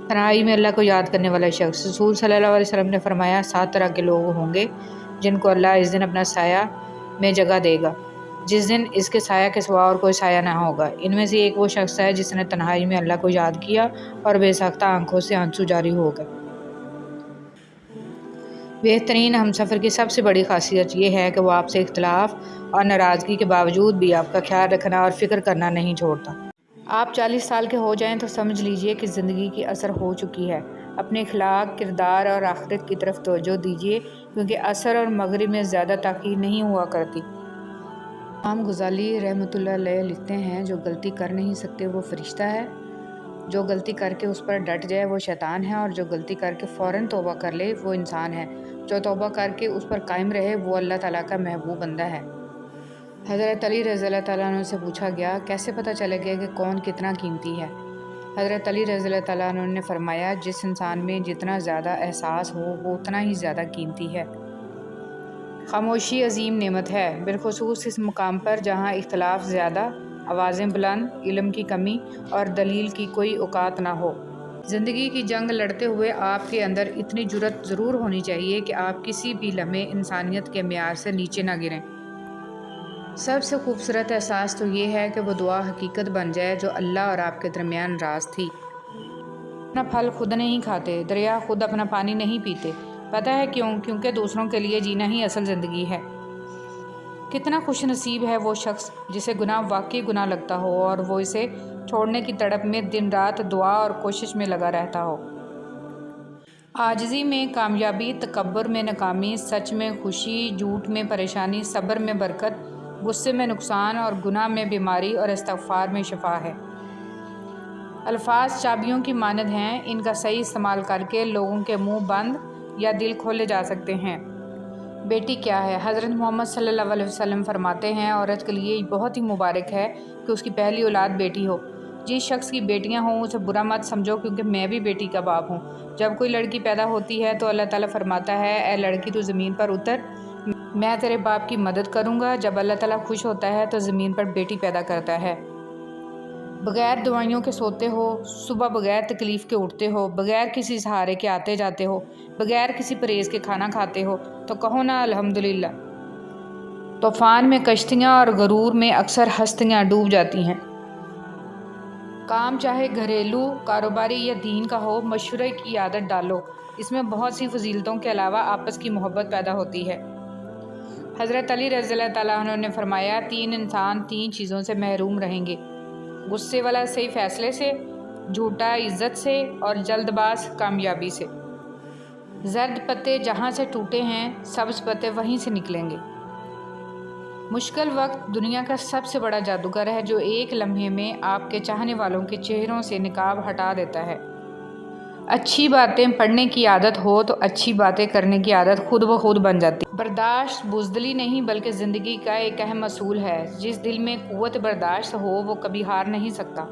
तन्हाई में अल्लाह को याद करने वाला शख्स। रसूल सल्लल्लाहु अलैहि वसल्लम ने फरमाया 7 तरह के लोग होंगे जिनको अल्लाह इस दिन अपना साया में जगह देगा, जिस दिन इसके साया के सिवा और कोई साया ना होगा। इनमें से एक वो शख्स है जिसने तन्हाई में अल्लाह को याद किया और बेसाख्ता आंखों से आंसू जारी हो गए। बेहतरीन हमसफ़र की सबसे बड़ी खासियत यह है कि वो आपसे इख्तलाफ और नाराज़गी के बावजूद भी आपका ख्याल रखना और फ़िक्र करना नहीं छोड़ता। आप 40 साल के हो जाएं तो समझ लीजिए कि ज़िंदगी की असर हो चुकी है। अपने अखलाक, किरदार और आखिरत की तरफ तवज्जो दीजिए, क्योंकि असर और मगरिब में ज़्यादा ताख़ीर नहीं हुआ करती। इमाम गज़ाली रहमतुल्लाह अलैह लिखते हैं, जो गलती कर नहीं सकते वो फरिश्ता है, जो गलती करके उस पर डट जाए वो शैतान है, और जो गलती करके फ़ौरन तौबा कर ले वो इंसान है। जो तौबा करके उस पर कायम रहे वो अल्लाह ताला का महबूब बंदा है। हज़रत अली रज़ियल्लाहु ताला अन्हु से पूछा गया, कैसे पता चलेगा कि कौन कितना कीमती है? हज़रत अली रज़ियल्लाहु ताला अन्हु ने फरमाया, जिस इंसान में जितना ज़्यादा एहसास हो वो उतना ही ज़्यादा कीमती है। खामोशी अजीम नेमत है, बिलखुसूस इस मुकाम पर जहाँ इख्तलाफ ज़्यादा, आवाज़ें बुलंद, इल्म की कमी और दलील की कोई औकात ना हो। ज़िंदगी की जंग लड़ते हुए आपके अंदर इतनी जुर्रत ज़रूर होनी चाहिए कि आप किसी भी लम्हे इंसानियत के म्यार से नीचे ना गिरें। सबसे खूबसूरत एहसास तो ये है कि वो दुआ हकीकत बन जाए जो अल्लाह और आपके दरमियान राज थी। अपना फल खुद नहीं खाते, दरिया खुद अपना पानी नहीं पीते। पता है क्यों? क्योंकि दूसरों के लिए जीना ही असल ज़िंदगी है। कितना खुश नसीब है वो शख्स जिसे गुनाह वाकई गुनाह लगता हो और वो इसे छोड़ने की तड़प में दिन रात दुआ और कोशिश में लगा रहता हो। आजिज़ी में कामयाबी, तकब्बुर में नाकामी, सच में खुशी, झूठ में परेशानी, सब्र में बरकत, गुस्से में नुकसान और गुनाह में बीमारी और इस्तिग़फ़ार में शिफा है। अल्फाज चाबियों की मानद हैं, इनका सही इस्तेमाल करके लोगों के मुंह बंद या दिल खोले जा सकते हैं। बेटी क्या है? हज़रत मोहम्मद सल्लल्लाहु अलैहि वसल्लम फरमाते हैं, औरत के लिए बहुत ही मुबारक है कि उसकी पहली औलाद बेटी हो। जिस शख्स की बेटियां हों उसे बुरा मत समझो, क्योंकि मैं भी बेटी का बाप हूँ। जब कोई लड़की पैदा होती है तो अल्लाह ताला फरमाता है, ए लड़की तू ज़मीन पर उतर, मैं तेरे बाप की मदद करूँगा। जब अल्लाह ताला खुश होता है तो ज़मीन पर बेटी पैदा करता है। बग़ैर दवाइयों के सोते हो, सुबह बग़ैर तकलीफ़ के उठते हो, बग़ैर किसी सहारे के आते जाते हो, बग़ैर किसी परहेज़ के खाना खाते हो, तो कहो ना अल्हम्दुलिल्लाह। तूफ़ान में कश्तियाँ और गरूर में अक्सर हस्तियाँ डूब जाती हैं। काम चाहे घरेलू, कारोबारी या दीन का हो, मशवरे की आदत डालो। इसमें बहुत सी फजीलतों के अलावा आपस की मोहब्बत पैदा होती है। हज़रत अली रज़ियल्लाहु ताला अन्हु ने फरमाया, 3 इंसान 3 चीज़ों से महरूम रहेंगे, गुस्से वाला सही फ़ैसले से, झूठा इज़्ज़त से और जल्दबाज कामयाबी से। जर्द पत्ते जहाँ से टूटे हैं, सब्ज़ पत्ते वहीं से निकलेंगे। मुश्किल वक्त दुनिया का सबसे बड़ा जादूगर है, जो एक लम्हे में आपके चाहने वालों के चेहरों से निकाब हटा देता है। अच्छी बातें पढ़ने की आदत हो तो अच्छी बातें करने की आदत खुद ब खुद बन जाती है। बर्दाश्त बुज़दिली नहीं बल्कि ज़िंदगी का एक अहम असूल है। जिस दिल में क़ुव्वत बर्दाश्त हो वो कभी हार नहीं सकता।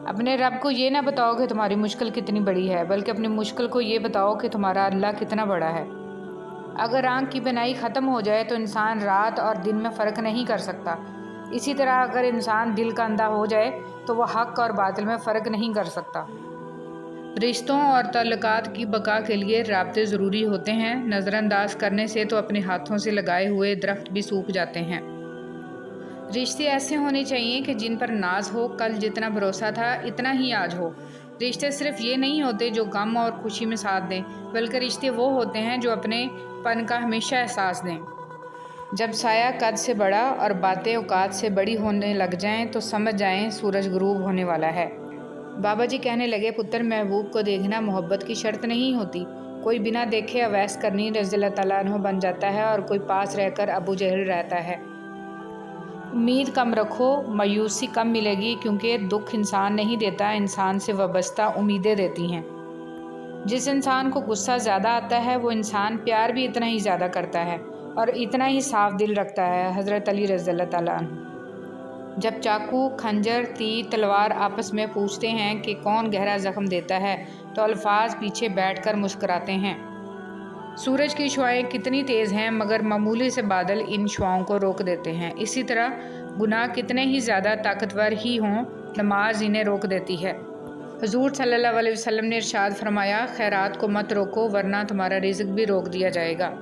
अपने रब को ये ना बताओ कि तुम्हारी मुश्किल कितनी बड़ी है, बल्कि अपनी मुश्किल को ये बताओ कि तुम्हारा अल्लाह कितना बड़ा है। अगर आँख की बिनाई ख़त्म हो जाए तो इंसान रात और दिन में फ़र्क नहीं कर सकता। इसी तरह अगर इंसान दिल का अंधा हो जाए तो वह हक़ और बातिल में फ़र्क नहीं कर सकता। रिश्तों और ताल्लुकात की बका के लिए राब्ते ज़रूरी होते हैं। नज़रअंदाज करने से तो अपने हाथों से लगाए हुए दरख्त भी सूख जाते हैं। रिश्ते ऐसे होने चाहिए कि जिन पर नाज हो, कल जितना भरोसा था इतना ही आज हो। रिश्ते सिर्फ ये नहीं होते जो गम और खुशी में साथ दें, बल्कि रिश्ते वो होते हैं जो अपने पन का हमेशा एहसास दें। जब साया कद से बड़ा और बातें औकात से बड़ी होने लग जाएं तो समझ जाएं सूरज गुरूब होने वाला है। बाबा जी कहने लगे, पुत्र महबूब को देखना मोहब्बत की शर्त नहीं होती। कोई बिना देखे अवैस करनी रज़ियल्लाहु ताला अन्हु बन जाता है और कोई पास रहकर अबू जहल रहता है। उम्मीद कम रखो, मायूसी कम मिलेगी, क्योंकि दुख इंसान नहीं देता, इंसान से वाबस्ता उम्मीदें देती हैं। जिस इंसान को गुस्सा ज़्यादा आता है वो इंसान प्यार भी इतना ही ज़्यादा करता है और इतना ही साफ दिल रखता है। हज़रत अली रज़ियल्लाहु ताला अन्हु जब चाकू, खंजर, तीर, तलवार आपस में पूछते हैं कि कौन गहरा ज़ख्म देता है, तो अल्फाज पीछे बैठकर मुस्कुराते हैं। सूरज की शुआएं कितनी तेज़ हैं, मगर मामूली से बादल इन शुआओं को रोक देते हैं। इसी तरह गुनाह कितने ही ज़्यादा ताकतवर ही हों, नमाज इन्हें रोक देती है। حضور صلی اللہ علیہ وسلم نے ارشاد فرمایا، خیرات کو مت روکو ورنہ تمہارا رزق بھی روک دیا جائے گا۔